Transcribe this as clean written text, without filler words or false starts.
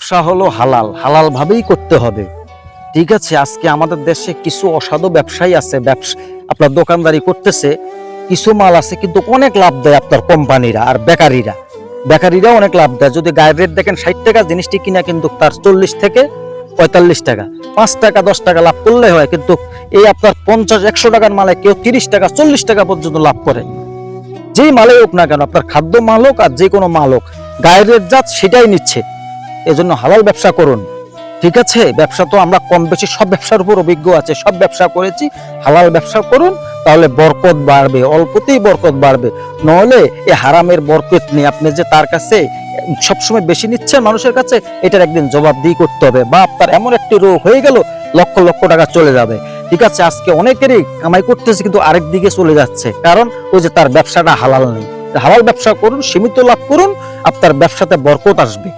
ব্যবসা হলো হালাল, হালাল ভাবেই করতে হবে। ঠিক আছে, আজকে আমাদের দেশে কিছু অসাধু ব্যবসায়ী আছে, আপনার দোকানদারি করতেছে, কিছু মাল আছে কিন্তু অনেক লাভ দেয় আপনার কোম্পানিরা আর বেকারিরা অনেক লাভ দেয়। যদি গায়ের রেট দেখেন 60 টাকা, জিনিসটি কিনা কিন্তু তার 40 থেকে 45 টাকা, 5 টাকা 10 টাকা লাভ করলে হয়। কিন্তু এই আপনার 50-100 টাকার মালে কেউ 30 টাকা 40 টাকা পর্যন্ত লাভ করে। যেই মালে হোক না কেন, আপনার খাদ্য মাল হোক আর যে কোনো মাল হোক, গায়ের রেট যা সেটাই নিচ্ছে। এজন্য হালাল ব্যবসা করুন। ঠিক আছে, ব্যবসা তো আমরা কম বেশি সব ব্যবসার উপর অভিজ্ঞ আছে, সব ব্যবসা করেছি। হালাল ব্যবসা করুন, তাহলে বরকত বাড়বে, অল্পতেই বরকত বাড়বে। নহলে এই হারামের বরকত নেই, আপনি যে তার কাছে সবসময় বেশি নিচ্ছেন মানুষের কাছে, এটার একদিন জবাবদিহি করতে হবে। বা আপনার এমন একটি রোগ হয়ে গেল, লক্ষ লক্ষ টাকা চলে যাবে। ঠিক আছে, আজকে অনেকেরই কামাই করতেছে কিন্তু আরেক দিকে চলে যাচ্ছে, কারণ ওই যে তার ব্যবসাটা হালাল নেই। হালাল ব্যবসা করুন, সীমিত লাভ করুন, আপনার ব্যবসাতে বরকত আসবে।